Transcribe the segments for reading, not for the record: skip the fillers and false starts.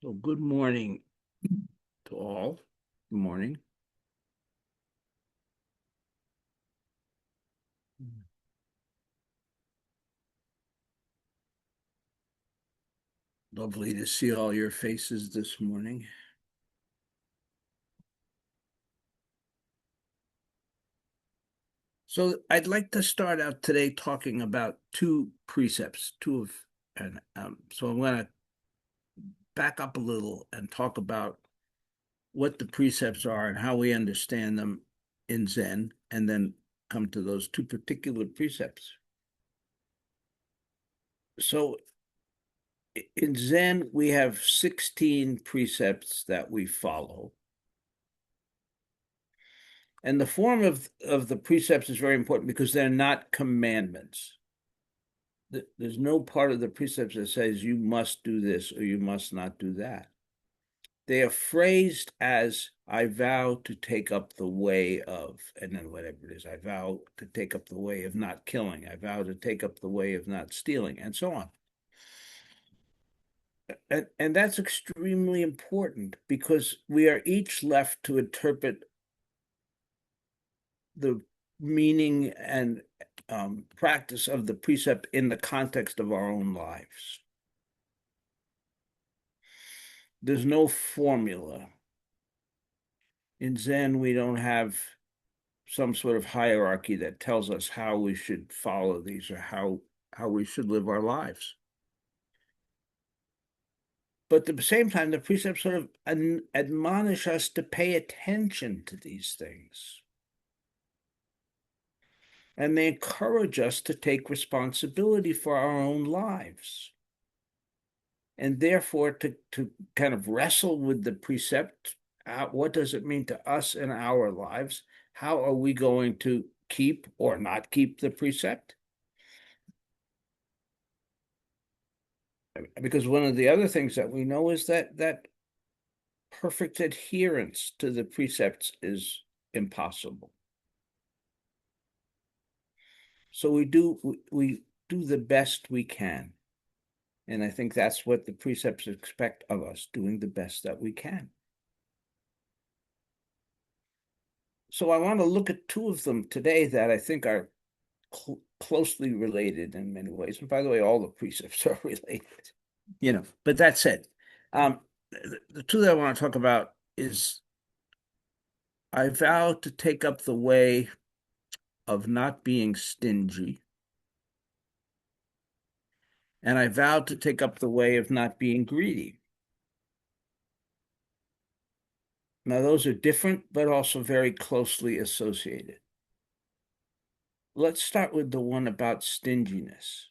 So good morning to all. Good morning. Lovely to see all your faces this morning. So I'd like to start out today talking about two precepts, so I'm going to back up a little and talk about what the precepts are and how we understand them in Zen, and then come to those two particular precepts. So in Zen, we have 16 precepts that we follow. And the form of the precepts is very important because they're not commandments. There's no part of the precepts that says you must do this or you must not do that. They are phrased as I vow to take up the way of, and then whatever it is, I vow to take up the way of not killing, I vow to take up the way of not stealing, and so on. And that's extremely important because we are each left to interpret the meaning and practice of the precept in the context of our own lives. There's no formula. In Zen, we don't have some sort of hierarchy that tells us how we should follow these or how we should live our lives. But at the same time, the precepts sort of admonish us to pay attention to these things. And they encourage us to take responsibility for our own lives. And therefore, to kind of wrestle with the precept, what does it mean to us in our lives? How are we going to keep or not keep the precept? Because one of the other things that we know is that perfect adherence to the precepts is impossible. So we do the best we can. And I think that's what the precepts expect of us, doing the best that we can. So I want to look at two of them today that I think are closely related in many ways. And by the way, all the precepts are related, But that said, the two that I want to talk about is I vow to take up the way of not being stingy, and I vow to take up the way of not being greedy. Now, those are different, but also very closely associated. Let's start with the one about stinginess.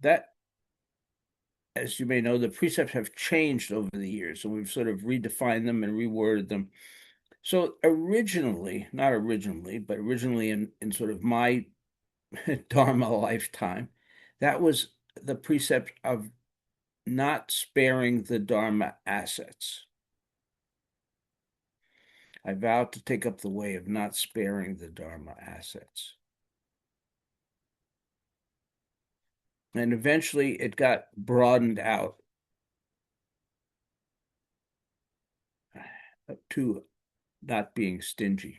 That, as you may know, the precepts have changed over the years, and we've sort of redefined them and reworded them. So originally, not originally, but originally in sort of my Dharma lifetime, that was the precept of not sparing the Dharma assets. I vowed to take up the way of not sparing the Dharma assets. And eventually it got broadened out to not being stingy,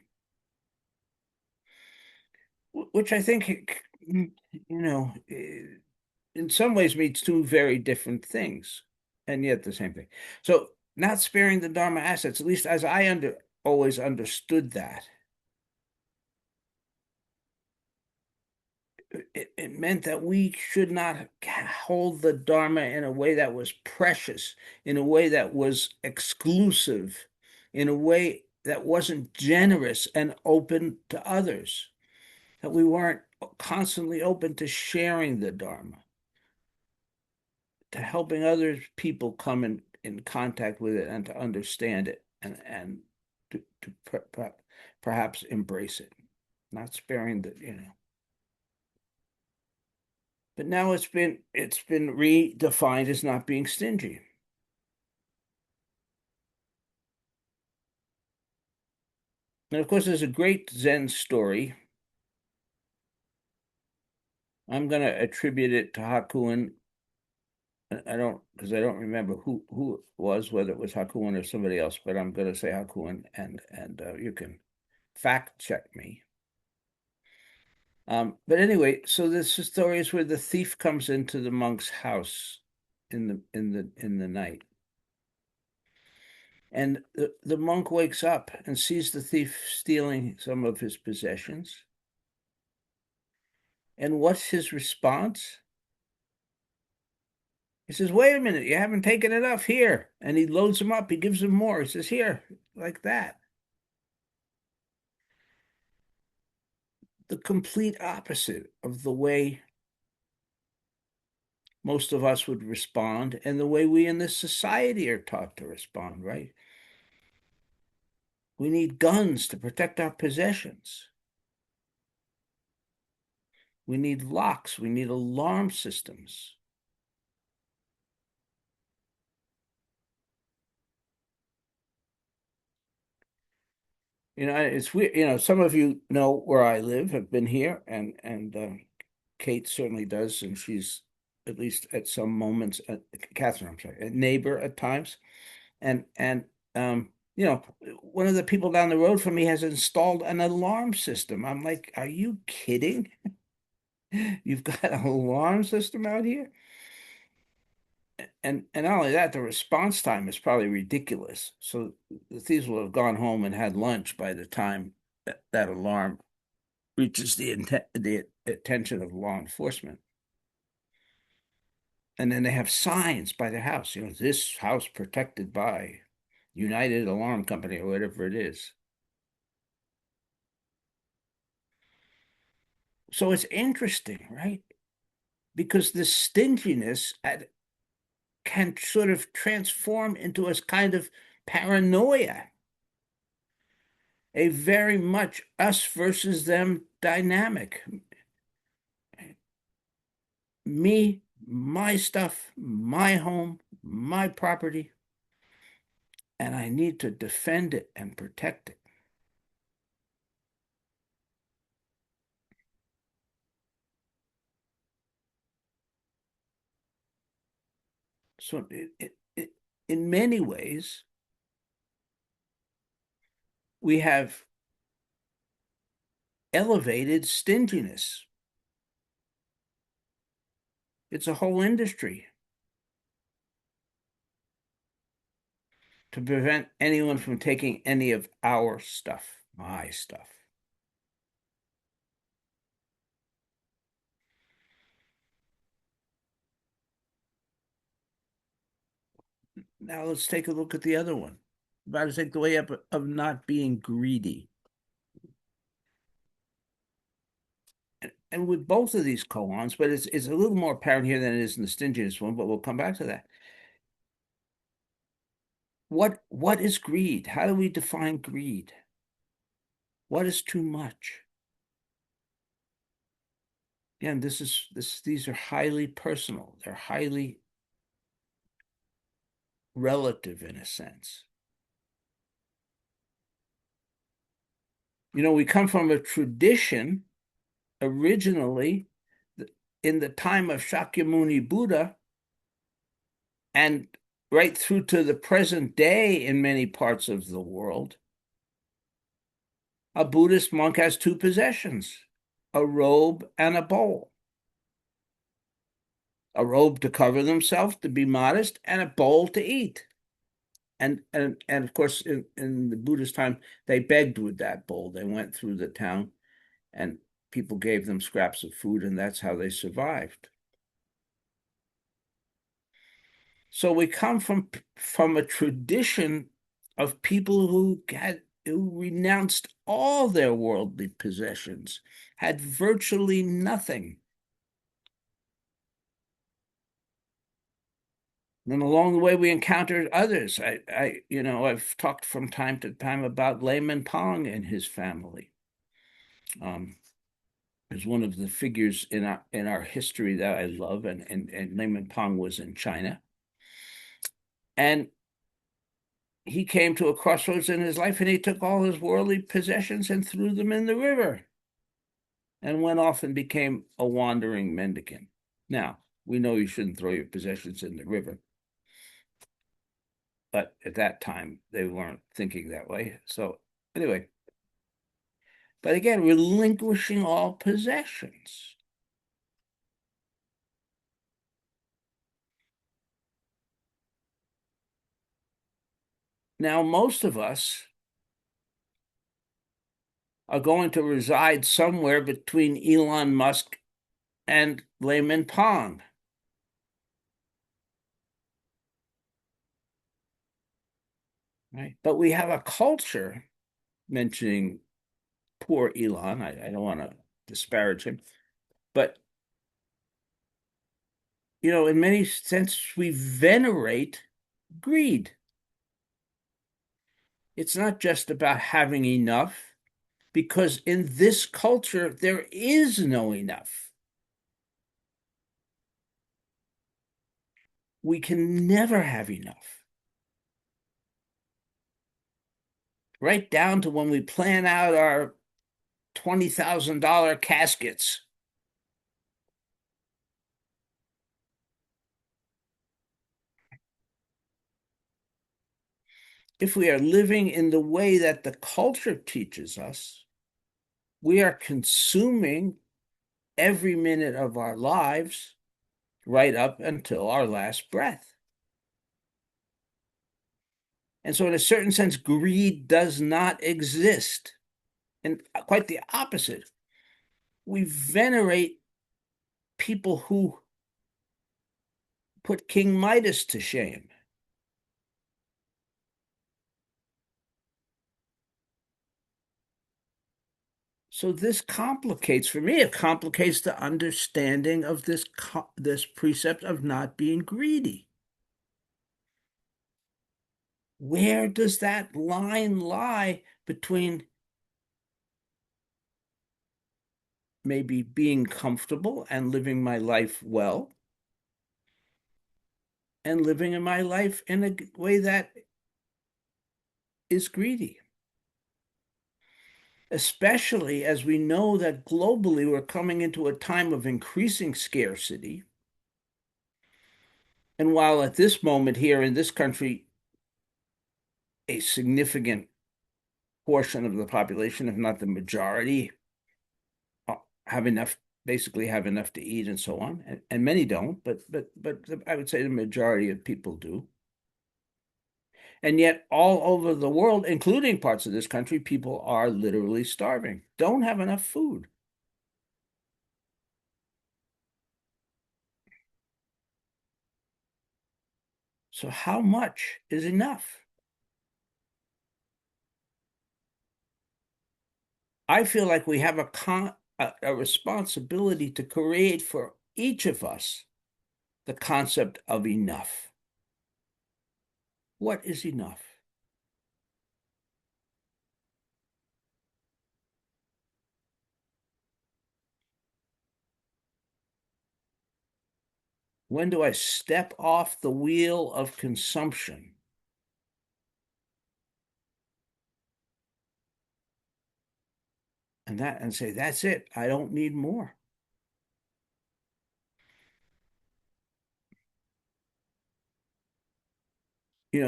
which I think, in some ways means two very different things, and yet the same thing. So not sparing the Dharma assets, at least as I always understood that, it meant that we should not hold the Dharma in a way that was precious, in a way that was exclusive, in a way that wasn't generous and open to others, that we weren't constantly open to sharing the Dharma, to helping other people come in contact with it and to understand it and to perhaps embrace it, not sparing the. But now it's been redefined as not being stingy. And of course, there's a great Zen story. I'm going to attribute it to Hakuin, I don't, because I don't remember who it was, whether it was Hakuin or somebody else, but I'm going to say Hakuin, and you can fact check me. But anyway, so this story is where the thief comes into the monk's house in the night, and the monk wakes up and sees the thief stealing some of his possessions. And what's his response? He says, "Wait a minute, you haven't taken enough here." And he loads him up. He gives him more. He says, "Here, like that." The complete opposite of the way most of us would respond and the way we in this society are taught to respond, right? We need guns to protect our possessions. We need locks. We need alarm systems. It's weird. Some of you know where I live, have been here, and Kate certainly does, and she's at least at some moments, Catherine, I'm sorry, a neighbor at times, and one of the people down the road from me has installed an alarm system. I'm like, are you kidding? You've got an alarm system out here? And not only that, the response time is probably ridiculous. So the thieves will have gone home and had lunch by the time that alarm reaches the attention of law enforcement. And then they have signs by their house, this house protected by United Alarm Company or whatever it is. So it's interesting, right? Because this stinginess can sort of transform into a kind of paranoia, a very much us versus them dynamic. Me, my stuff, my home, my property, and I need to defend it and protect it. So in many ways, we have elevated stinginess. It's a whole industry to prevent anyone from taking any of our stuff, my stuff. Now let's take a look at the other one. About to take the way up of not being greedy. And with both of these koans, but it's a little more apparent here than it is in the stinginess one, but we'll come back to that. What is greed? How do we define greed? What is too much? Again, these are highly personal. They're highly relative in a sense. We come from a tradition originally in the time of Shakyamuni Buddha and right through to the present day in many parts of the world. A Buddhist monk has two possessions, a robe and a bowl. A robe to cover themselves, to be modest, and a bowl to eat. And of course, in the Buddhist time, they begged with that bowl. They went through the town and people gave them scraps of food, and that's how they survived. So we come from a tradition of people who renounced all their worldly possessions, had virtually nothing. And along the way, we encountered others. I've talked from time to time about Layman Pong and his family. Is one of the figures in our history that I love, and Layman Pong was in China, and he came to a crossroads in his life, and he took all his worldly possessions and threw them in the river, and went off and became a wandering mendicant. Now, We know you shouldn't throw your possessions in the river, but at that time they weren't thinking that way. So anyway, but again, relinquishing all possessions. Now, most of us are going to reside somewhere between Elon Musk and Layman Pong, right? But we have a culture mentioning poor Elon. I don't want to disparage him, but in many senses, we venerate greed. It's not just about having enough, because in this culture, there is no enough. We can never have enough, right down to when we plan out our $20,000 caskets. If we are living in the way that the culture teaches us, we are consuming every minute of our lives right up until our last breath. And so, in a certain sense, greed does not exist. And quite the opposite. We venerate people who put King Midas to shame. So this complicates, for me, it complicates the understanding of this precept of not being greedy. Where does that line lie between maybe being comfortable and living my life well and living in my life in a way that is greedy? Especially as we know that globally we're coming into a time of increasing scarcity. And while at this moment here in this country, a significant portion of the population, if not the majority, have enough, basically have enough to eat and so on, and many don't, but I would say the majority of people do. And yet, all over the world, including parts of this country, people are literally starving, don't have enough food. So, how much is enough? I feel like we have a responsibility to create for each of us the concept of enough. What is enough? When do I step off the wheel of consumption and say, that's it, I don't need more?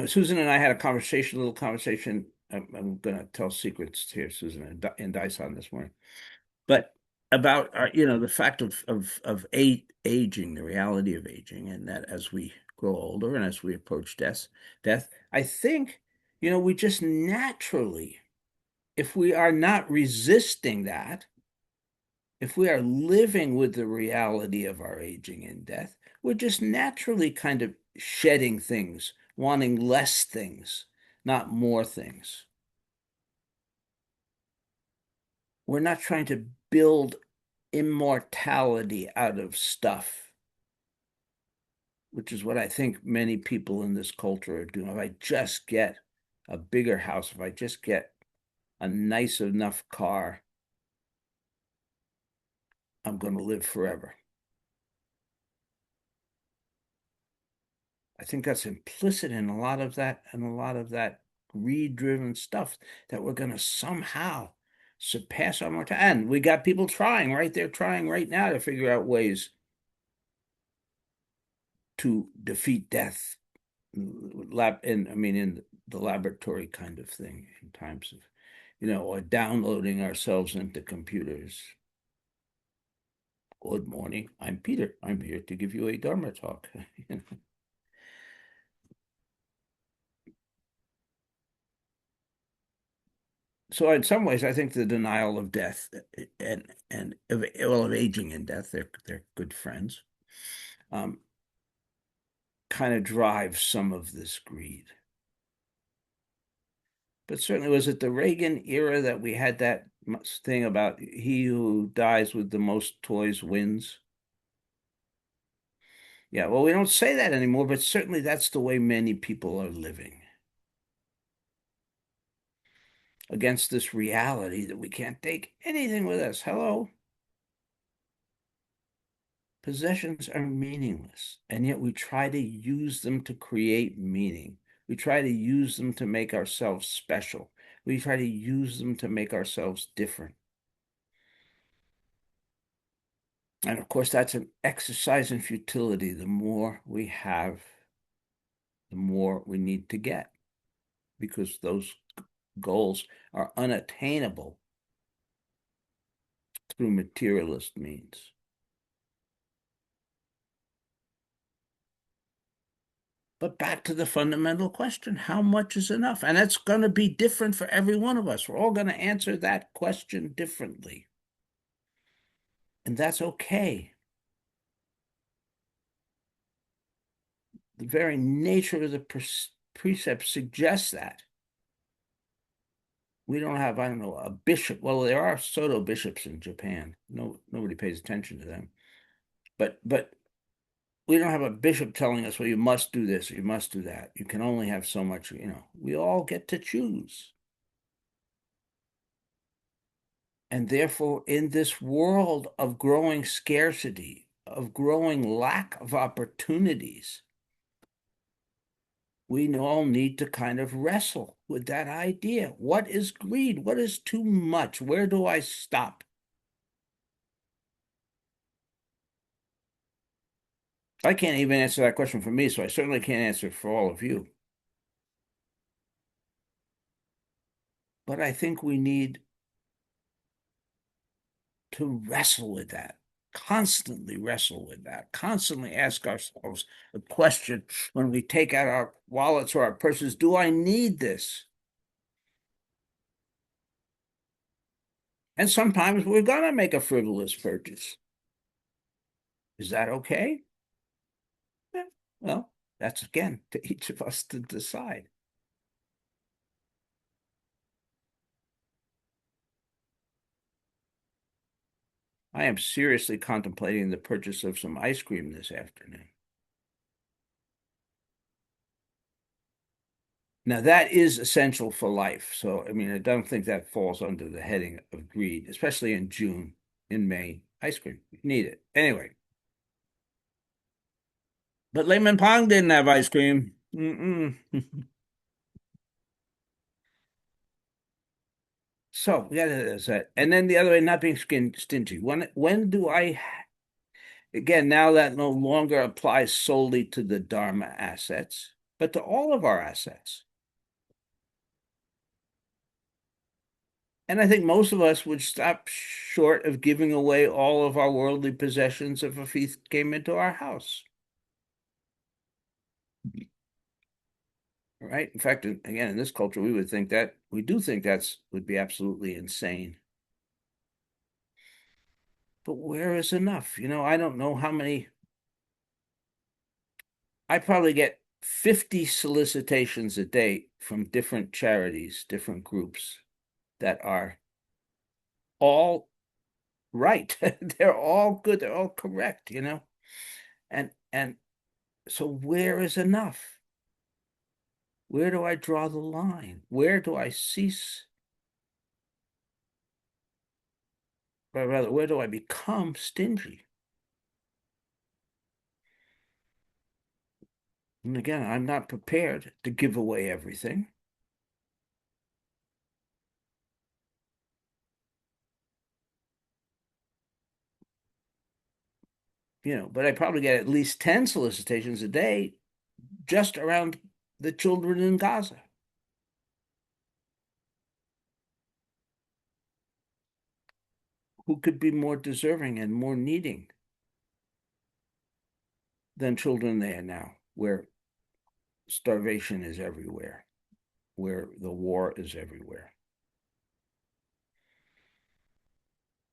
Susan and I had a little conversation. I'm going to tell secrets here, Susan and Dice on this morning, but about the fact of aging, the reality of aging, and that as we grow older and as we approach death, I think, we just naturally, if we are not resisting that, if we are living with the reality of our aging and death, we're just naturally kind of shedding things, wanting less things, not more things. We're not trying to build immortality out of stuff, which is what I think many people in this culture are doing. If I just get a bigger house, if I just get a nice enough car, I'm going to live forever. I think that's implicit in a lot of that and a lot of that greed-driven stuff, that we're going to somehow surpass our mortality. And we got people trying, right? They're trying right now to figure out ways to defeat death, in the laboratory kind of thing, in times of, or downloading ourselves into computers. Good morning. I'm Peter. I'm here to give you a Dharma talk. So in some ways, I think the denial of death and of aging and death, they're good friends, um, kind of drives some of this greed. But certainly, was it the Reagan era that we had that thing about he who dies with the most toys wins? Yeah, well, we don't say that anymore, but certainly that's the way many people are living, against this reality that we can't take anything with us. Hello? Possessions are meaningless, and yet we try to use them to create meaning. We try to use them to make ourselves special. We try to use them to make ourselves different. And of course, that's an exercise in futility. The more we have, the more we need to get, because those goals are unattainable through materialist means. But back to the fundamental question, how much is enough? And it's going to be different for every one of us. We're all going to answer that question differently. And that's okay. The very nature of the precept suggests that. We don't have, I don't know, a bishop. Well, there are Soto bishops in Japan. No, nobody pays attention to them. But we don't have a bishop telling us, well, you must do this, or you must do that. You can only have so much, we all get to choose. And therefore, in this world of growing scarcity, of growing lack of opportunities, we all need to kind of wrestle with that idea. What is greed? What is too much? Where do I stop? I can't even answer that question for me, so I certainly can't answer it for all of you. But I think we need to wrestle with that, constantly wrestle with that, constantly ask ourselves the question when we take out our wallets or our purses, do I need this? And sometimes we're going to make a frivolous purchase. Is that okay? Yeah. Well, that's again to each of us to decide. I am seriously contemplating the purchase of some ice cream this afternoon. Now, that is essential for life. So, I don't think that falls under the heading of greed, especially in June, in May. Ice cream, you need it. Anyway, but Lemon Pong didn't have ice cream. Mm-mm. So we got to say, and then the other way, not being stingy. When do I, again, now that no longer applies solely to the Dharma assets, but to all of our assets. And I think most of us would stop short of giving away all of our worldly possessions if a thief came into our house. Right? In fact, again, in this culture, we do think that's would be absolutely insane. But where is enough? I don't know how many. I probably get 50 solicitations a day from different charities, different groups that are all right. They're all good. They're all correct. And so where is enough? Where do I draw the line? Where do I cease? Or rather, where do I become stingy? And again, I'm not prepared to give away everything. but I probably get at least 10 solicitations a day just around the children in Gaza. Who could be more deserving and more needing than children there now, where starvation is everywhere, where the war is everywhere?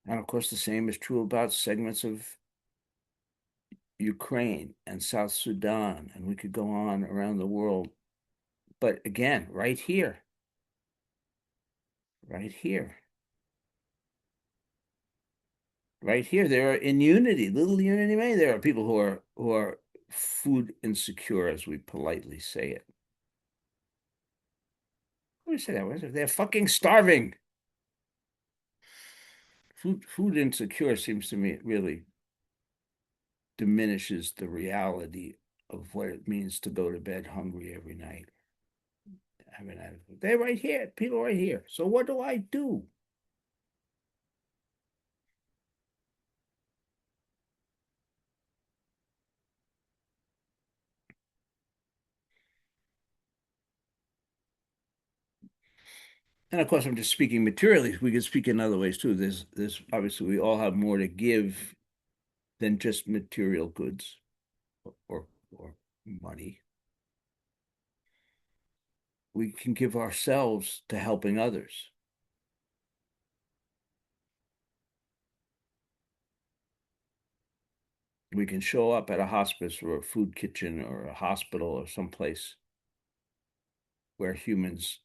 And of course, the same is true about segments of Ukraine and South Sudan, and we could go on around the world. But again, right here, right here, there are in unity, little unity may. There are people who are food insecure, as we politely say it. What do we say that? They're fucking starving. Food insecure seems to me it really diminishes the reality of what it means to go to bed hungry every night. I mean, they're right here, people right here. So what do I do? And of course, I'm just speaking materially. We could speak in other ways too. There's obviously we all have more to give than just material goods or money. We can give ourselves to helping others. We can show up at a hospice or a food kitchen or a hospital or someplace where humans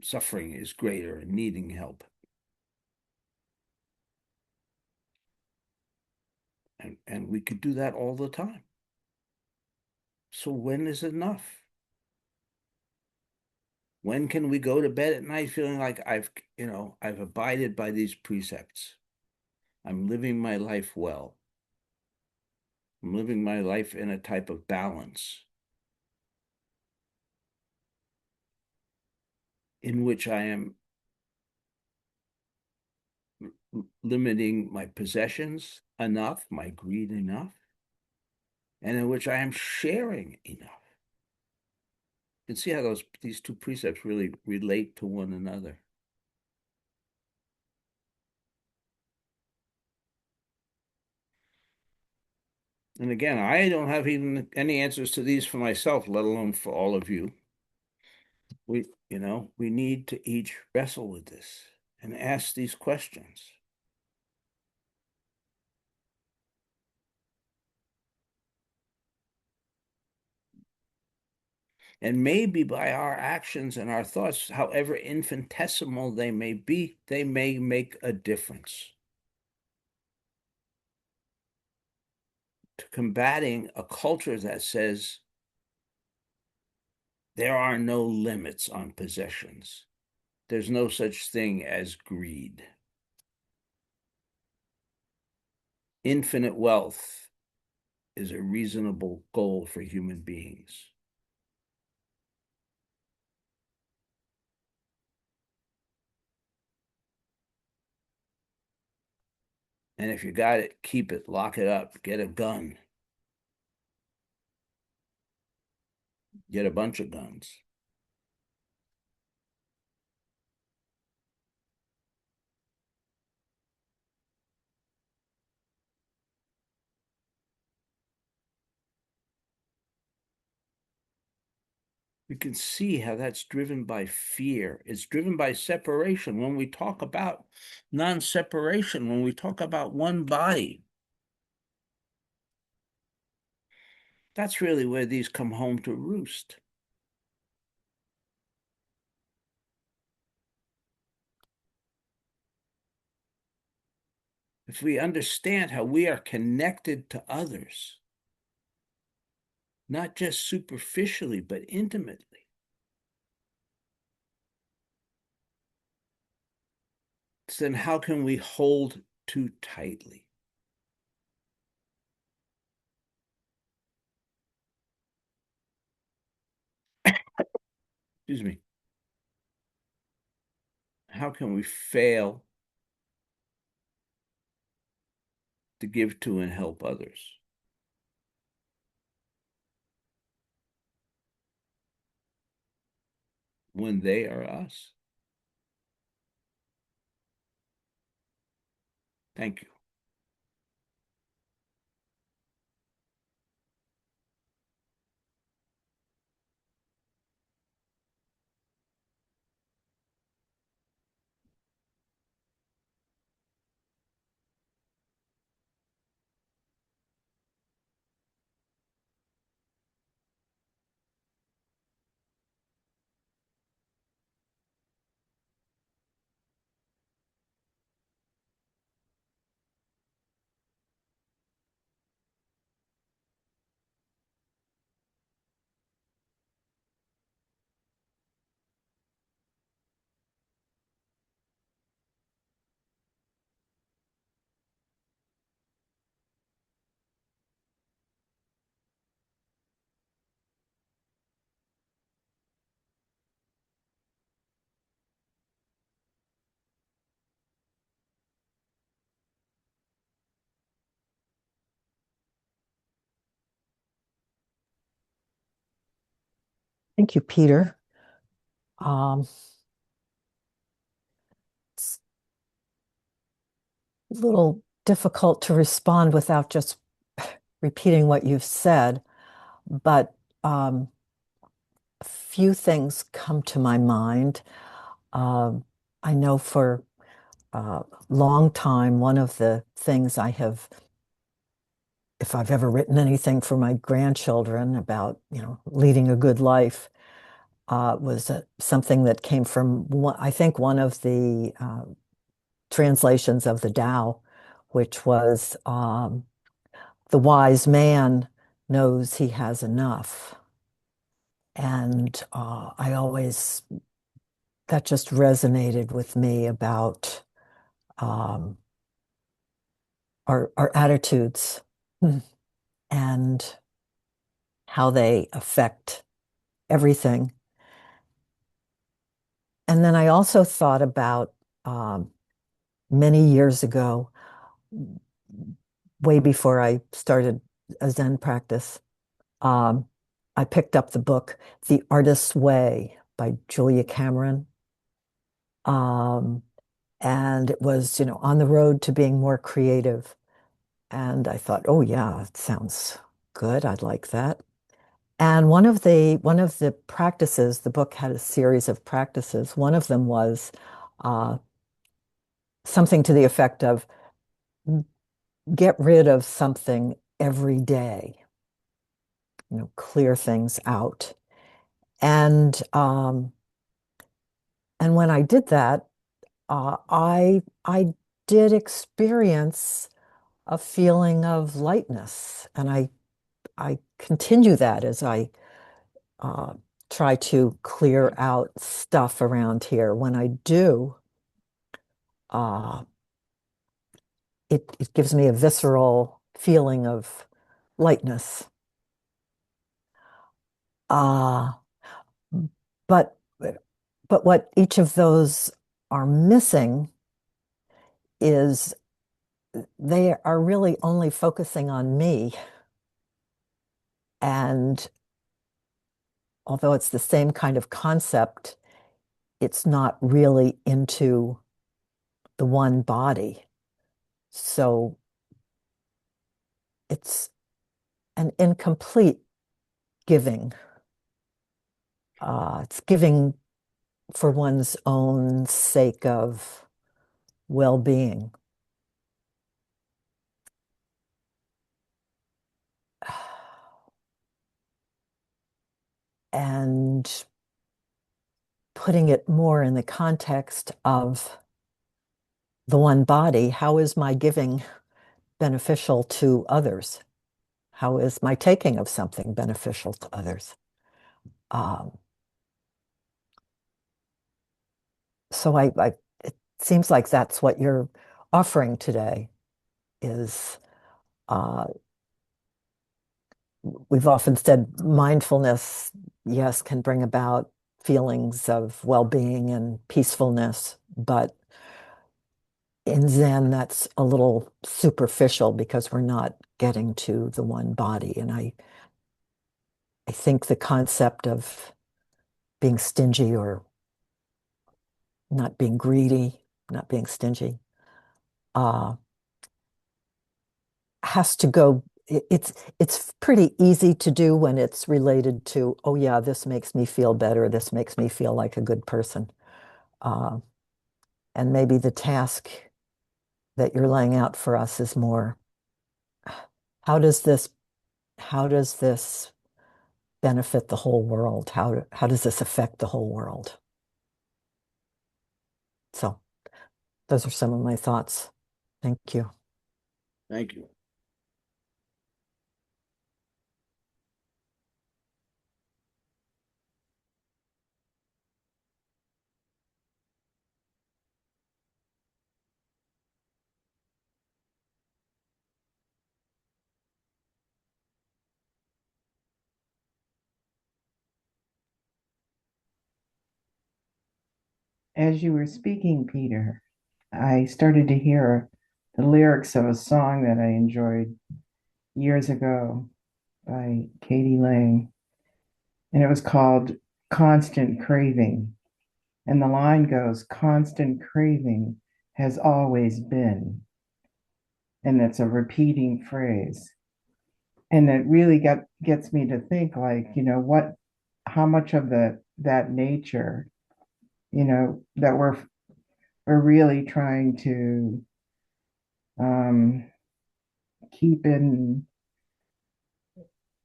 suffering is greater and needing help. And we could do that all the time. So when is enough? When can we go to bed at night feeling like I've abided by these precepts? I'm living my life well. I'm living my life in a type of balance in which I am limiting my possessions enough, my greed enough, and in which I am sharing enough. You can see how these two precepts really relate to one another. And again, I don't have even any answers to these for myself, let alone for all of you. We need to each wrestle with this and ask these questions. And maybe by our actions and our thoughts, however infinitesimal they may be, they may make a difference to combating a culture that says there are no limits on possessions. There's no such thing as greed. Infinite wealth is a reasonable goal for human beings. And if you got it, keep it, lock it up, get a gun, get a bunch of guns. We can see how that's driven by fear. It's driven by separation. When we talk about non-separation, when we talk about one body, that's really where these come home to roost. If we understand how we are connected to others, not just superficially, but intimately, then how can we hold too tightly? Excuse me. How can we fail to give to and help others when they are us. Thank you. Thank you, Peter. Um, it's a little difficult to respond without just repeating what you've said, but a few things come to my mind. Um, I know for a long time, one of the things I have, if I've ever written anything for my grandchildren about, leading a good life, was something that came from, I think, one of the translations of the Tao, which was the wise man knows he has enough. And that just resonated with me about um, our attitudes and how they affect everything. And then I also thought about many years ago, way before I started a Zen practice, um, I picked up the book The Artist's Way by Julia Cameron. Um, and it was, on the road to being more creative. And I thought, oh yeah, it sounds good. I'd like that. And one of the practices, the book had a series of practices. One of them was uh, something to the effect of get rid of something every day, clear things out. And and when I did that, I did experience a feeling of lightness, and I continue that as I uh, try to clear out stuff around here. When I do, uh, it gives me a visceral feeling of lightness. Uh, but but what each of those are missing is they are really only focusing on me. And although it's the same kind of concept, it's not really into the one body. So it's an incomplete giving. It's giving for one's own sake of well-being. And putting it more in the context of the one body, how is my giving beneficial to others? How is my taking of something beneficial to others? Um, so it seems like that's what you're offering today is uh, we've often said mindfulness, yes, can bring about feelings of well-being and peacefulness, but in Zen, that's a little superficial because we're not getting to the one body. And I think the concept of being stingy or not being greedy, not being stingy, uh, has to go. It's pretty easy to do when it's related to, oh yeah, this makes me feel better. This makes me feel like a good person. Uh, and maybe the task that you're laying out for us is more, how does this how does this benefit the whole world? How does this affect the whole world? So those are some of my thoughts. Thank you. Thank you. As you were speaking, Peter, I started to hear the lyrics of a song that I enjoyed years ago by Katie Lang, and it was called Constant Craving. And the line goes, Constant craving has always been. And it's a repeating phrase. And it really gets me to think like, how much of that nature, that we're really trying to um, keep in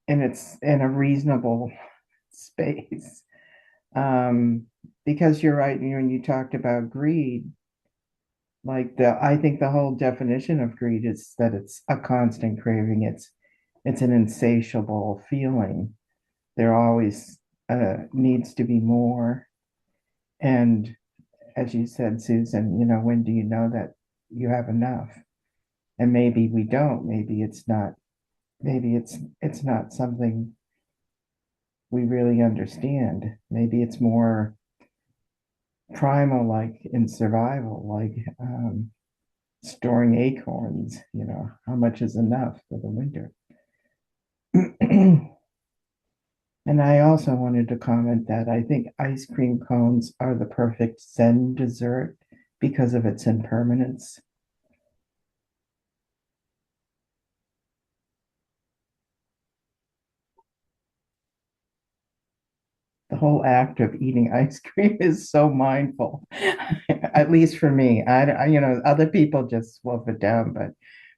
a reasonable space. Um, because you're right, when you talked about greed, like I think the whole definition of greed is that it's a constant craving. It's an insatiable feeling. There always needs to be more. And as you said, Susan, when do you know that you have enough? And maybe we don't. Maybe it's not something we really understand. Maybe it's more primal, like in survival, like storing acorns, how much is enough for the winter? And I also wanted to comment that I think ice cream cones are the perfect Zen dessert because of its impermanence. The whole act of eating ice cream is so mindful, at least for me. Other people just wolf it down, but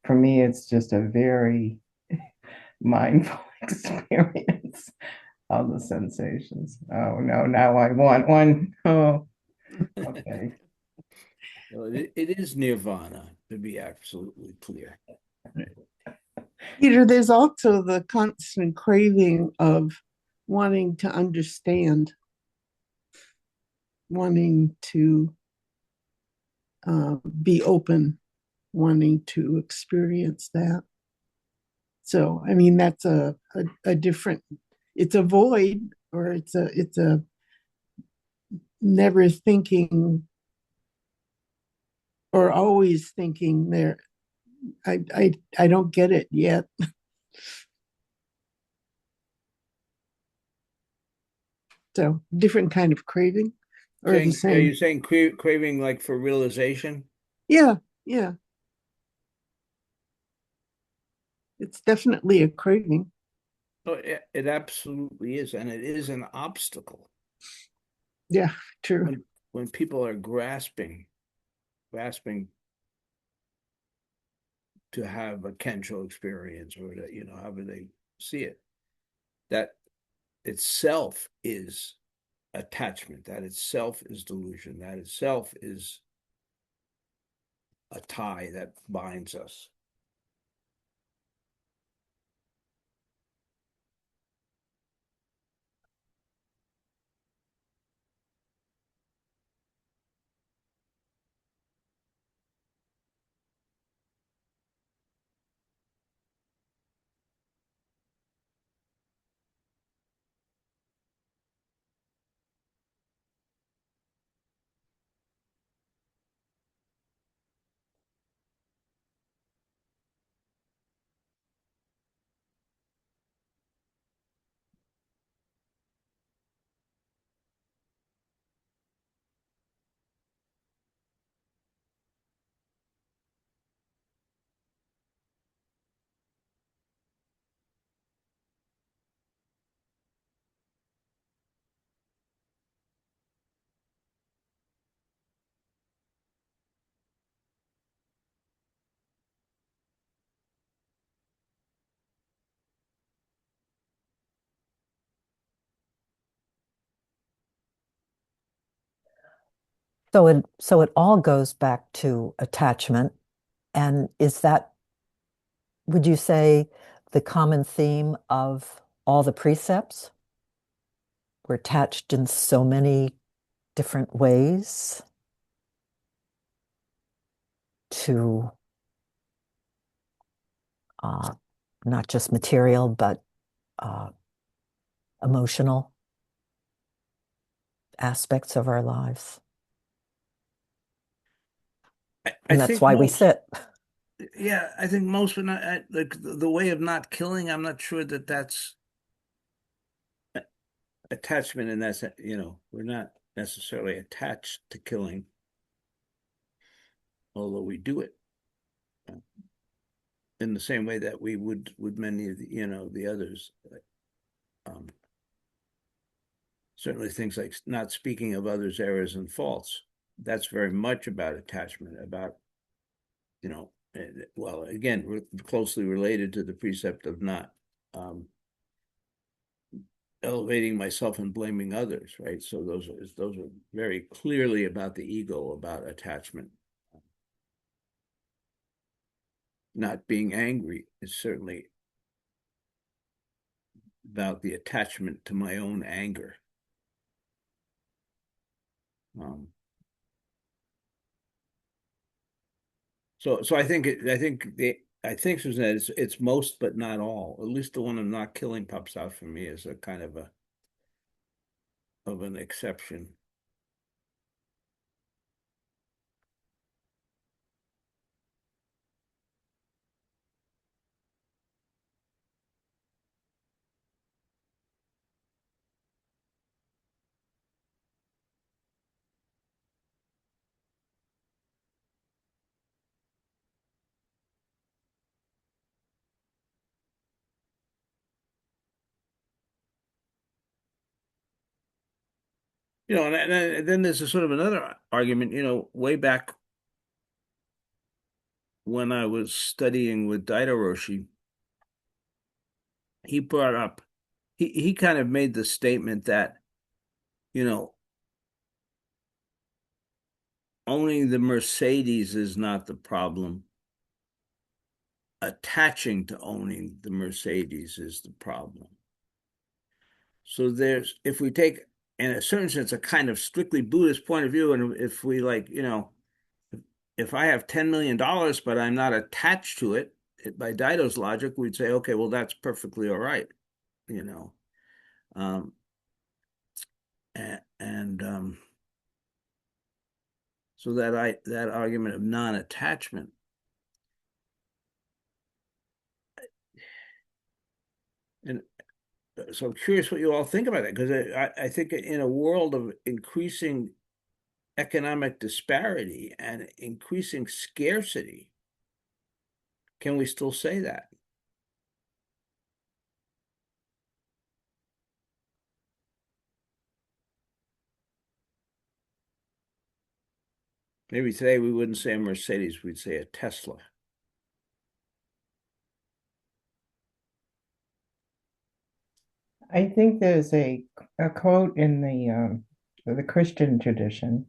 for me, it's just a very mindful experience. All the sensations. Oh no, now I want one. Oh, okay. Well, it is nirvana, to be absolutely clear. Peter, there's also the constant craving of wanting to understand, wanting to be open, wanting to experience that. So, I mean, that's a different, it's a void, or it's a never thinking or always thinking there. I don't get it yet. So different kind of craving or the Saying, are same. you saying craving like for realization? Yeah, yeah. It's definitely a craving. Oh, it absolutely is, and it is an obstacle Yeah, true. when people are grasping to have a Kensho experience or to, however they see it. That itself is attachment, that itself is delusion, that itself is a tie that binds us. So it all goes back to attachment. And would you say, the common theme of all the precepts? We're attached in so many different ways to uh, not just material, but uh, emotional aspects of our lives. I And that's think why we most, sit. yeah, I think most, but not like the way of not killing. I'm not sure that that's attachment in that sense. We're not necessarily attached to killing, although we do it in the same way that we would with many of the others. Um, Certainly things like not speaking of others' errors and faults. That's very much about attachment, about, well, again, we're closely related to the precept of not elevating myself and blaming others, right? So those are very clearly about the ego, about attachment. Not being angry is certainly about the attachment to my own anger. Um, so I think Susan, it's most but not all. At least the one of not killing pops out for me as a kind of an exception. And then there's a sort of another argument, way back when I was studying with Daido Roshi, he brought up, he kind of made the statement that, you know, owning the Mercedes is not the problem. Attaching to owning the Mercedes is the problem. So if we take, in a certain sense, a kind of strictly Buddhist point of view, and if we like, if I have $10 million, but I'm not attached to it, by Dido's logic, we'd say, okay, well, that's perfectly all right, you know. Um, and so that argument of non-attachment, and so I'm curious what you all think about that, because I think in a world of increasing economic disparity and increasing scarcity, can we still say that? Maybe today we wouldn't say a Mercedes, we'd say a Tesla. I think there's a quote in the Christian tradition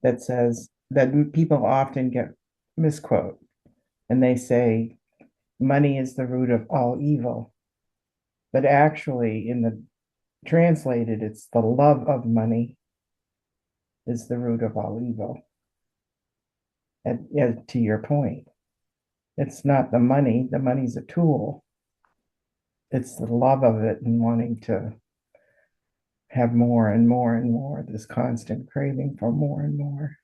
that says that people often get misquote, and they say money is the root of all evil. But actually, in the translated, it's the love of money is the root of all evil. And to your point, it's not the money's a tool. It's the love of it and wanting to have more and more and more, this constant craving for more and more.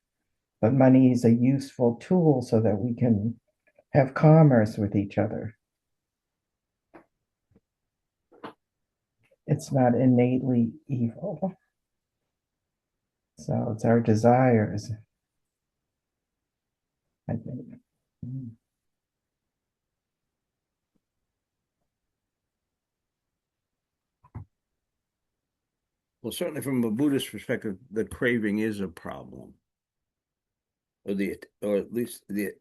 But money is a useful tool so that we can have commerce with each other. It's not innately evil. So it's our desires, I think. Well, certainly from a Buddhist perspective, the craving is a problem, or at least the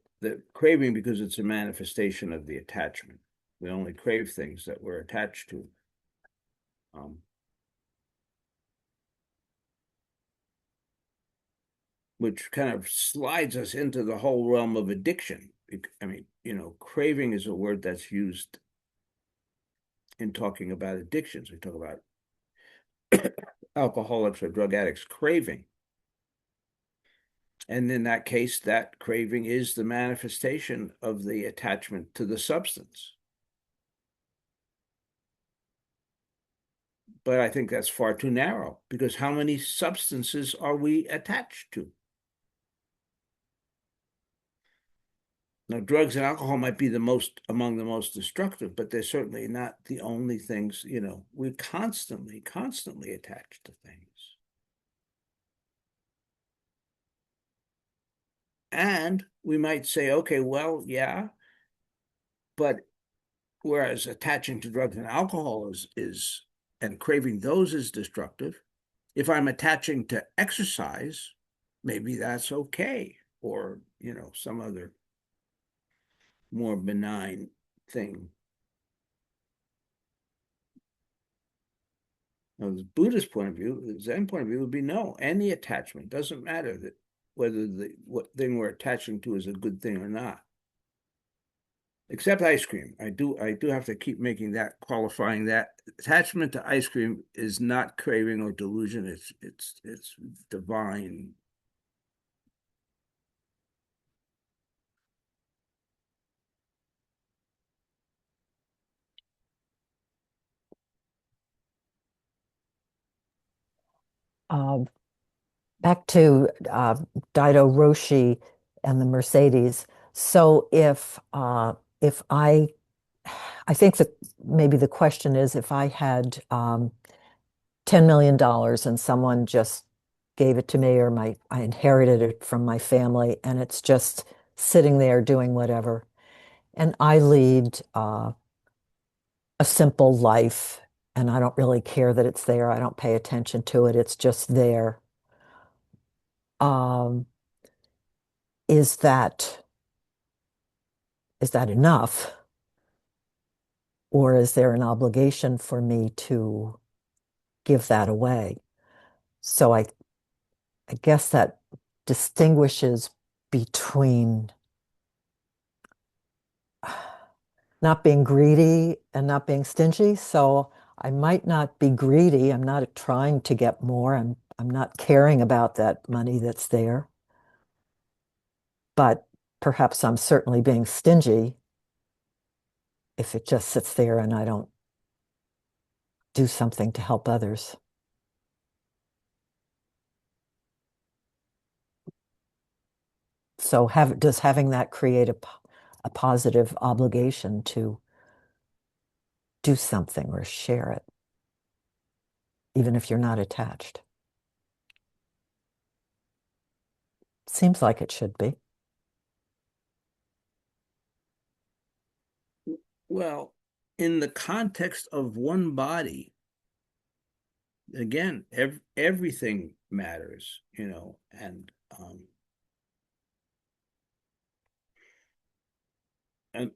craving, because it's a manifestation of the attachment. We only crave things that we're attached to. Um, which kind of slides us into the whole realm of addiction. I mean, craving is a word that's used in talking about addictions. We talk about alcoholics or drug addicts craving. And in that case, that craving is the manifestation of the attachment to the substance. But I think that's far too narrow, because how many substances are we attached to? Now, drugs and alcohol might be among the most destructive, but they're certainly not the only things, we're constantly attached to things. And we might say, okay, well, yeah, but whereas attaching to drugs and alcohol is and craving those is destructive, if I'm attaching to exercise, maybe that's okay, or, some other more benign thing. Now, the Buddhist point of view, the Zen point of view would be no, any attachment doesn't matter that whether what thing we're attaching to is a good thing or not. Except ice cream. I do have to keep making that qualifying that attachment to ice cream is not craving or delusion. It's divine. Uh, Back to Dido Roshi and the Mercedes. So if I think that maybe the question is if I had $10 million and someone just gave it to me, or I inherited it from my family and it's just sitting there doing whatever, and I lead a simple life and I don't really care that it's there. I don't pay attention to it. It's just there. Um, is that is that enough? Or is there an obligation for me to give that away? So I guess that distinguishes between not being greedy and not being stingy. So I might not be greedy. I'm not trying to get more. I'm not caring about that money that's there. But perhaps I'm certainly being stingy if it just sits there and I don't do something to help others. So does having that create a positive obligation to do something or share it, even if you're not attached? Seems like it should be. Well, in the context of one body, again, everything matters, and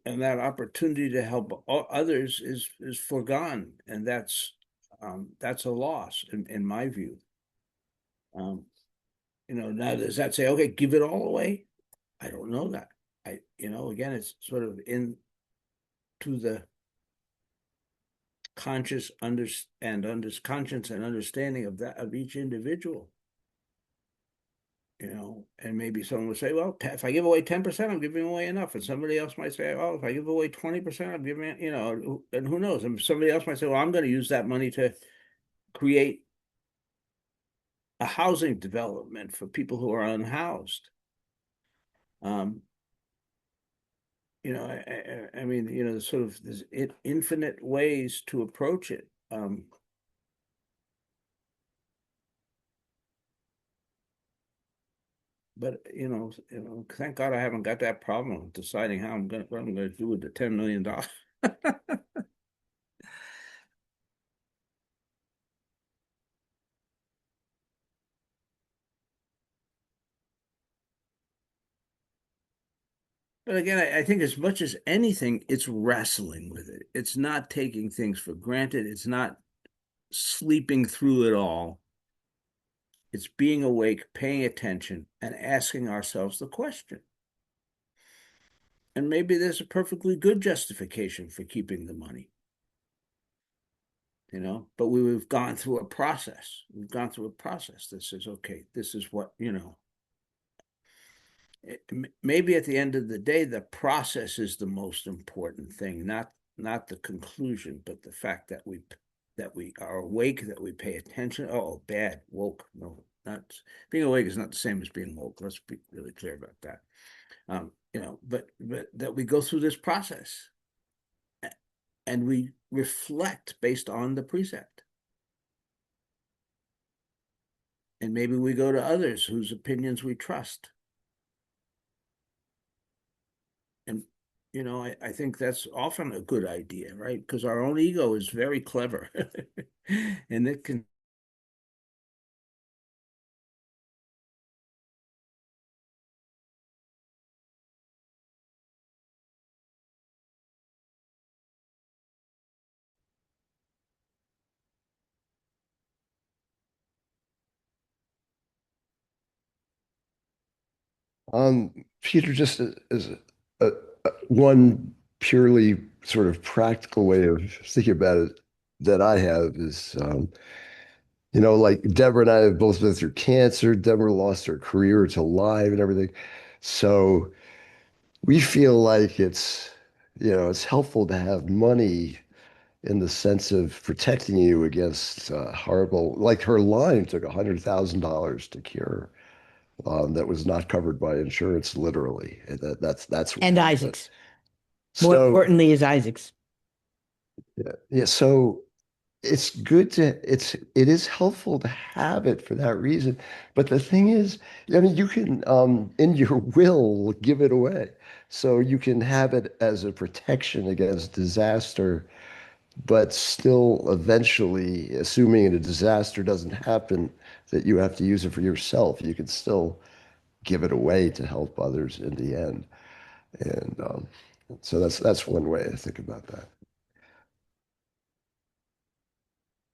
that opportunity to help others is foregone, and that's a loss in my view. Now does that say, okay, give it all away? I don't know that. Again, it's sort of into the conscious conscience and understanding of each individual. And maybe someone would say, well, if I give away 10%, I'm giving away enough. And somebody else might say, oh, if I give away 20%, I'm giving, and who knows? And somebody else might say, well, I'm going to use that money to create a housing development for people who are unhoused. Um, I mean, sort of there's infinite ways to approach it. But thank God I haven't got that problem of deciding what I'm gonna do with the $10 million. But again, I think as much as anything, it's wrestling with it. It's not taking things for granted. It's not sleeping through it all. It's being awake, paying attention, and asking ourselves the question. And maybe there's a perfectly good justification for keeping the money, but we've gone through a process. We've gone through a process that says, okay, this is what, maybe at the end of the day, the process is the most important thing, not the conclusion, but the fact that we are awake, that we pay attention. Oh, bad, woke. No, not being awake is not the same as being woke. Let's be really clear about that. But that we go through this process and we reflect based on the precept. And maybe we go to others whose opinions we trust. And, I think that's often a good idea, right? Because our own ego is very clever and it can. Peter, just as one purely sort of practical way of thinking about it that I have is, like Deborah and I have both been through cancer. Deborah lost her career to Lyme and everything. So we feel like it's helpful to have money in the sense of protecting you against horrible, like her Lyme took $100,000 to cure. That was not covered by insurance, literally. That's what And happened. Isaac's. More So importantly, is Isaac's. yeah, yeah. So it is helpful to have it for that reason. But the thing is, I mean, you can in your will give it away. So you can have it as a protection against disaster, but still eventually, assuming a disaster doesn't happen, that you have to use it for yourself. You can still give it away to help others in the end. And so that's one way to think about that.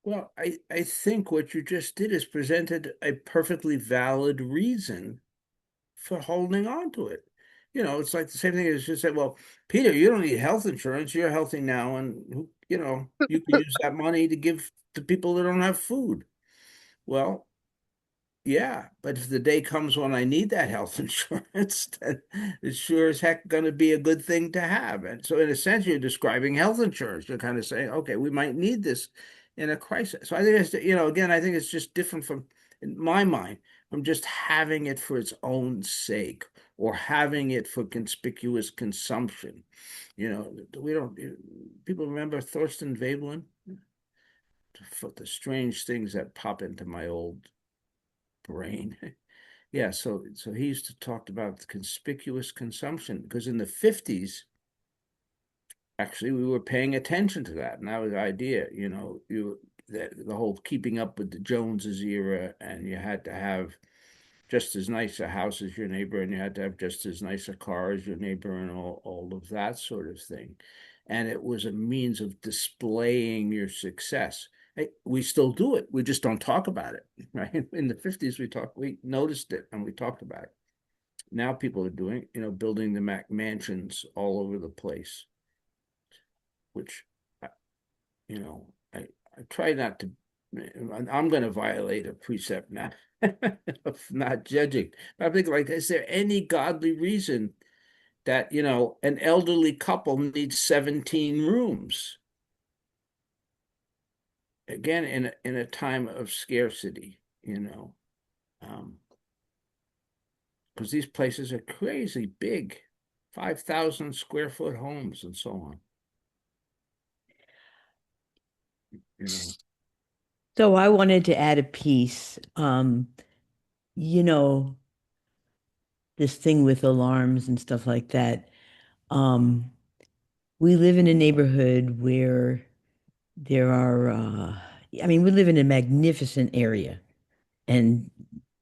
Well, I think what you just did is presented a perfectly valid reason for holding on to it. It's like the same thing as just say, well, Peter, you don't need health insurance. You're healthy now, and you can use that money to give to people that don't have food. Well, yeah, but if the day comes when I need that health insurance, then it's sure as heck going to be a good thing to have. And so, in a sense, you're describing health insurance. You're kind of saying, okay, we might need this in a crisis. So I think again, I think it's just different from, in my mind, from just having it for its own sake or having it for conspicuous consumption. We don't, people remember Thorsten Veblen? The strange things that pop into my old brain. Yeah, so he used to talk about conspicuous consumption because in the 50s, actually, we were paying attention to that, and that was the idea. The whole keeping up with the Joneses era, and you had to have just as nice a house as your neighbor, and you had to have just as nice a car as your neighbor, and all of that sort of thing. And it was a means of displaying your success. Hey, we still do it. We just don't talk about it, right? In the 50s, we noticed it and we talked about it. Now people are doing, building the mansions all over the place, which, you know, I, I try not to, I'm going to violate a precept now of not judging. But I think, like, is there any godly reason that, an elderly couple needs 17 rooms? Again, in a time of scarcity, because these places are crazy big, 5,000 square foot homes and so on. You know, So I wanted to add a piece. You know, this thing with alarms and stuff like that. Um, we live in a neighborhood where there are, I mean, we live in a magnificent area and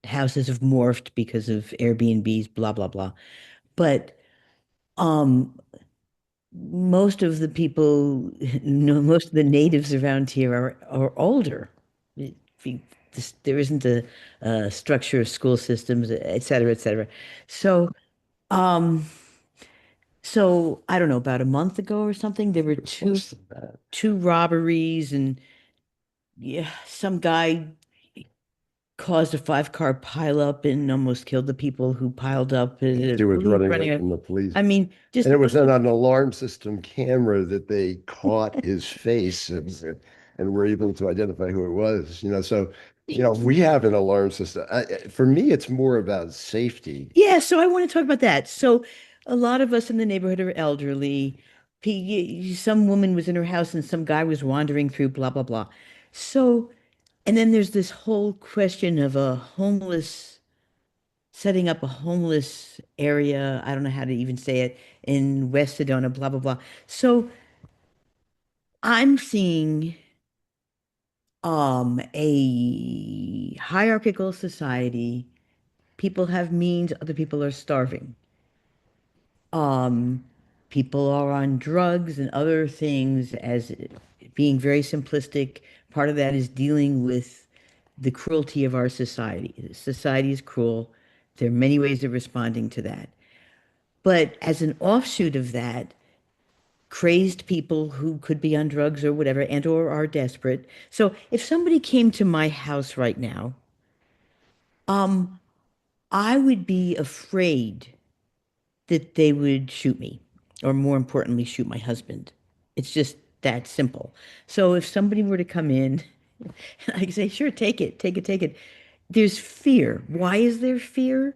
houses have morphed because of Airbnbs, blah, blah, blah. But um, most of the people, most of the natives around here are older, there isn't a structure of school systems, et cetera, et cetera. So, um, so I don't know, about a month ago or something, there were two robberies, and yeah, some guy caused a five-car pileup and almost killed the people who piled up. He was Police running away running. from the police. I mean, just And it was on an alarm system camera that they caught his face and were able to identify who it was. So, we have an alarm system. For me, it's more about safety. yeah. So I want to talk about that. So a lot of us in the neighborhood are elderly. Some woman was in her house and some guy was wandering through, blah, blah, blah. So, and then there's this whole question of setting up a homeless area. I don't know how to even say it in West Sedona, blah, blah, blah. So I'm seeing a hierarchical society. People have means, other people are starving. Um, People are on drugs and other things as being very simplistic. Part of that is dealing with the cruelty of our society. Society is cruel. There are many ways of responding to that. But as an offshoot of that, crazed people who could be on drugs or whatever and or are desperate. So if somebody came to my house right now, um, I would be afraid that they would shoot me, or more importantly, shoot my husband. It's just that simple. So if somebody were to come in, I could say, sure, take it, take it, take it. There's fear. Why is there fear?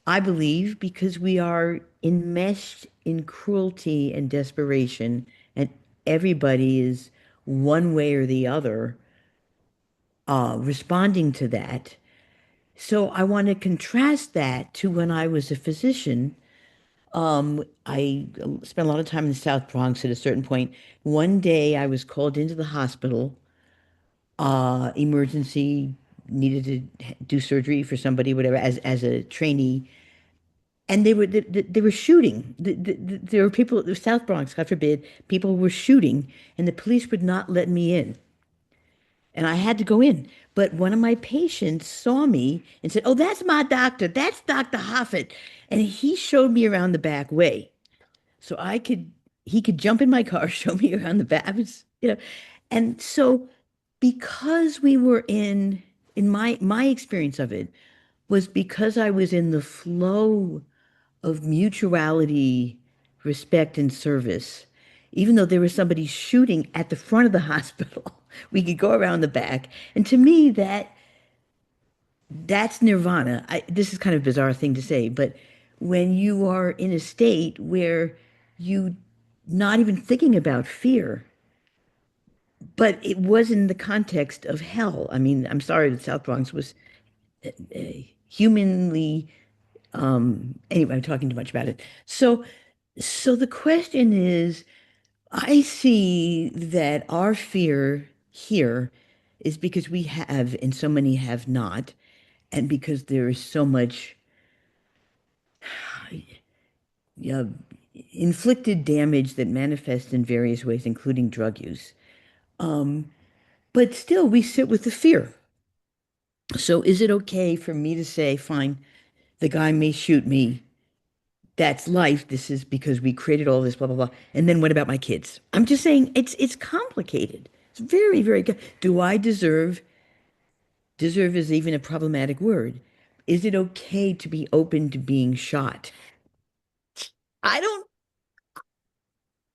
I believe because we are enmeshed in cruelty and desperation, and everybody is one way or the other responding to that. So I want to contrast that to when I was a physician. I spent a lot of time in the South Bronx at a certain point. One day I was called into the hospital, emergency, needed to do surgery for somebody, whatever, as a trainee. And they were shooting. There were people, the South Bronx, God forbid, people were shooting, and the police would not let me in. And I had to go in. But one of my patients saw me and said, "Oh, that's my doctor. That's Dr. Hoffett." And he showed me around the back way. So he could jump in my car, show me around the back. I was, and so because we were in my experience of it was because I was in the flow of mutuality, respect, and service. Even though there was somebody shooting at the front of the hospital, we could go around the back. And to me, that's nirvana. This is kind of a bizarre thing to say, but when you are in a state where you not even thinking about fear, but it was in the context of hell. I mean, I'm sorry, the South Bronx was humanly, anyway, I'm talking too much about it. So the question is, I see that our fear here is because we have and so many have not, and because there is so much uh, inflicted damage that manifests in various ways, including drug use. But still, we sit with the fear. So is it okay for me to say, fine, the guy may shoot me. That's life. This is because we created all this, blah, blah, blah. And then what about my kids? I'm just saying it's complicated. It's very, very good. Do I deserve is even a problematic word. Is it okay to be open to being shot? I don't,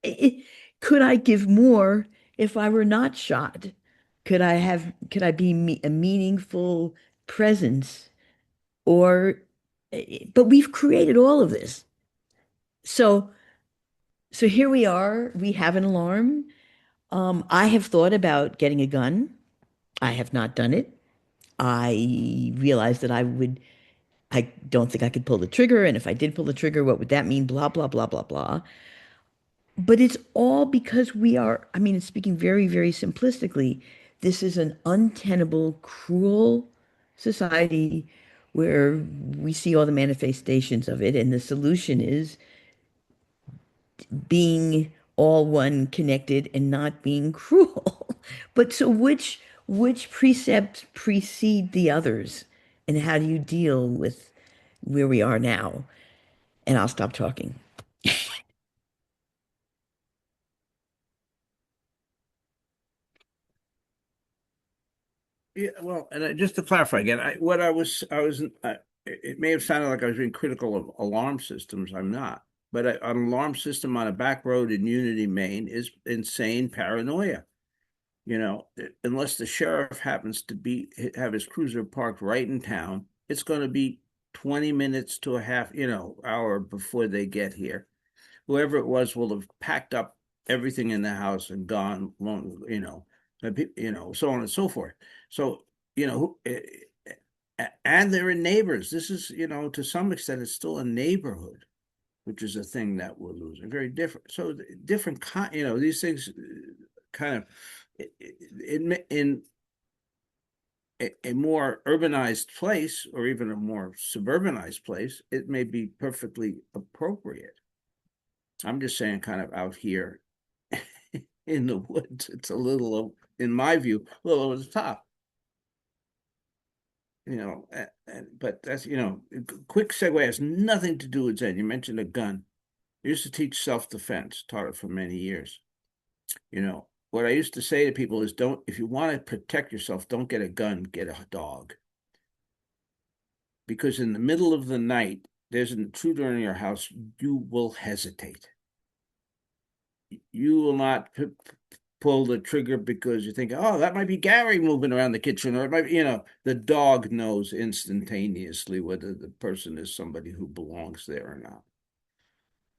I- could I give more if I were not shot? Could I be a meaningful presence? Or, but we've created all of this. So, so here we are. We have an alarm. I have thought about getting a gun. I have not done it. I realized that I don't think I could pull the trigger. And if I did pull the trigger, what would that mean? Blah, blah, blah, blah, blah. But it's all because we are, I mean, speaking very, very simplistically, this is an untenable, cruel society where we see all the manifestations of it. And the solution is being all one connected and not being cruel. But so which precepts precede the others, and how do you deal with where we are now? And I'll stop talking. Yeah, well, and just to clarify again, what I was, it may have sounded like I was being critical of alarm systems. I'm not, but an alarm system on a back road in Unity, Maine, is insane paranoia. Unless the sheriff happens to have his cruiser parked right in town, it's going to be 20 minutes to a half, hour before they get here. Whoever it was will have packed up everything in the house and gone long, so on and so forth. So, and they're in neighbors. This is, to some extent, it's still a neighborhood, which is a thing that we're losing. Very different. So different kind, these things kind of in a more urbanized place or even a more suburbanized place, it may be perfectly appropriate. I'm just saying, kind of out here in the woods, it's a little, in my view, a little over the top. But that's, quick segue has nothing to do with Zen. You mentioned a gun. I used to teach self-defense, taught it for many years. What I used to say to people is if you want to protect yourself, don't get a gun, get a dog. Because in the middle of the night, there's an intruder in your house, you will hesitate. You will not pull the trigger because you think, oh, that might be Gary moving around the kitchen, or it might be, the dog knows instantaneously whether the person is somebody who belongs there or not.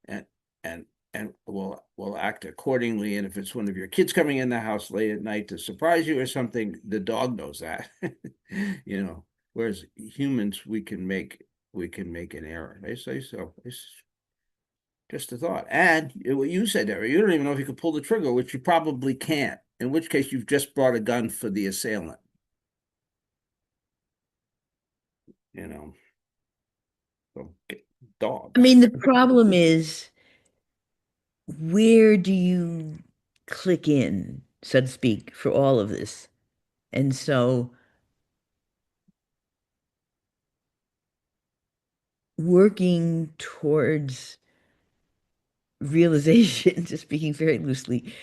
And and and will act accordingly. And if it's one of your kids coming in the house late at night to surprise you or something, the dog knows that. Whereas humans, we can make an error. They say so. It's just a thought. And what you said there, you don't even know if you could pull the trigger, which you probably can't. In which case, you've just brought a gun for the assailant. You know, so I dogs. mean, the problem is, where do you click in, so to speak, for all of this? And so working towards realization, just speaking very loosely,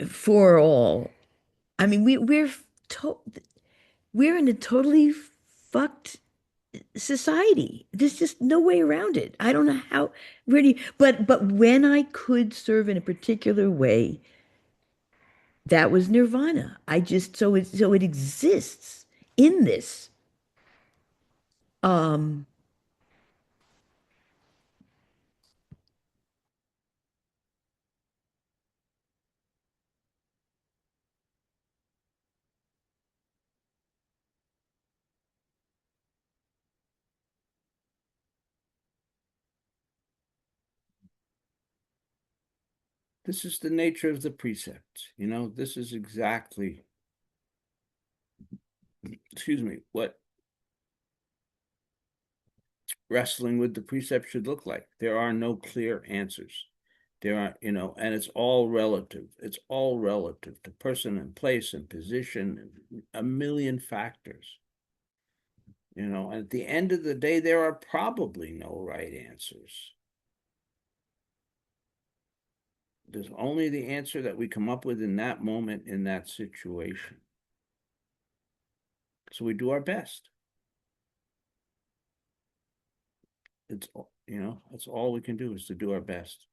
for all. I mean, to we're in a totally fucked society. There's just no way around it. I don't know how, really, but when I could serve in a particular way, that was nirvana. I just so it exists in this. Um, This is the nature of the precepts. This is exactly, excuse me, what wrestling with the precept should look like. There are no clear answers. There are, and it's all relative. It's all relative to person and place and position and a million factors. And at the end of the day, there are probably no right answers. There's only the answer that we come up with in that moment, in that situation. So we do our best. That's all we can do, is to do our best.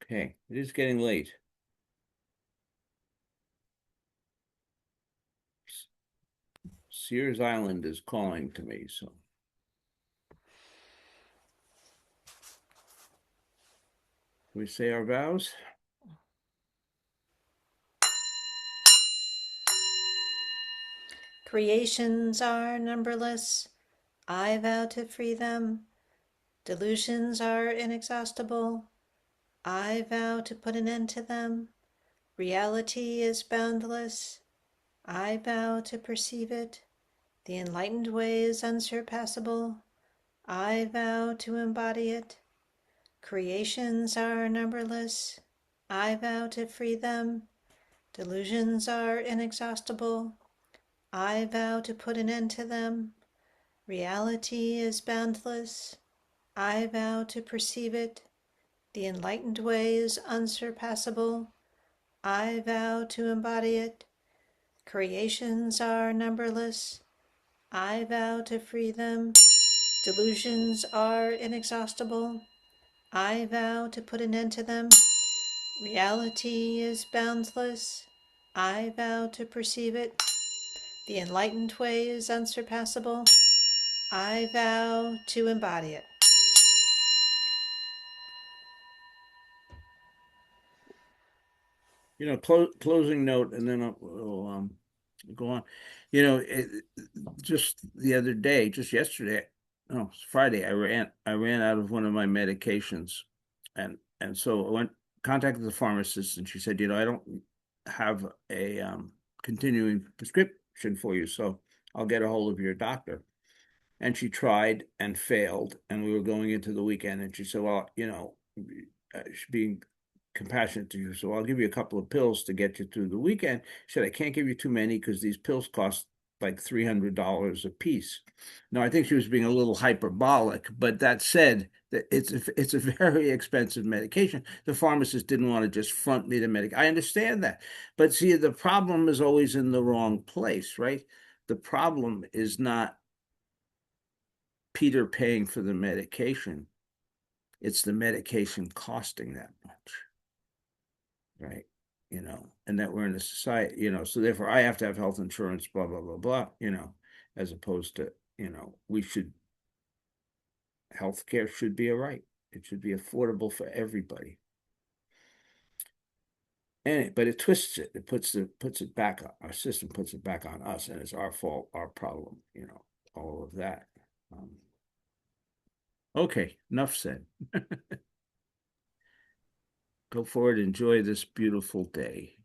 Okay, it is getting late. Sears Island is calling to me, so. We say our vows. Creations are numberless. I vow to free them. Delusions are inexhaustible. I vow to put an end to them. Reality is boundless. I vow to perceive it. The enlightened way is unsurpassable. I vow to embody it. Creations are numberless. I vow to free them. Delusions are inexhaustible. I vow to put an end to them. Reality is boundless. I vow to perceive it. The enlightened way is unsurpassable. I vow to embody it. Creations are numberless. I vow to free them. Delusions are inexhaustible. I vow to put an end to them. Reality is boundless. I vow to perceive it. The enlightened way is unsurpassable. I vow to embody it. Closing note, and then we'll go on. Just the other day, just yesterday, no, it's Friday, I ran out of one of my medications, and so I contacted the pharmacist, and she said, I don't have a continuing prescription for you, so I'll get a hold of your doctor. And she tried and failed, and we were going into the weekend, and she said, well, she's being compassionate to you, so I'll give you a couple of pills to get you through the weekend. She said, I can't give you too many because these pills cost like $300 a piece. Now, I think she was being a little hyperbolic, but that said, that it's a very expensive medication. The pharmacist didn't want to just front me the medication. I understand that, but see, the problem is always in the wrong place, right? The problem is not Peter paying for the medication. It's the medication costing that much, right? And that we're in a society, so therefore I have to have health insurance, blah, blah, blah, blah, as opposed to, healthcare should be a right. It should be affordable for everybody. But it twists it. It puts it back on our system, puts it back on us, and it's our fault, our problem, all of that. Okay, enough said. Go forward, enjoy this beautiful day.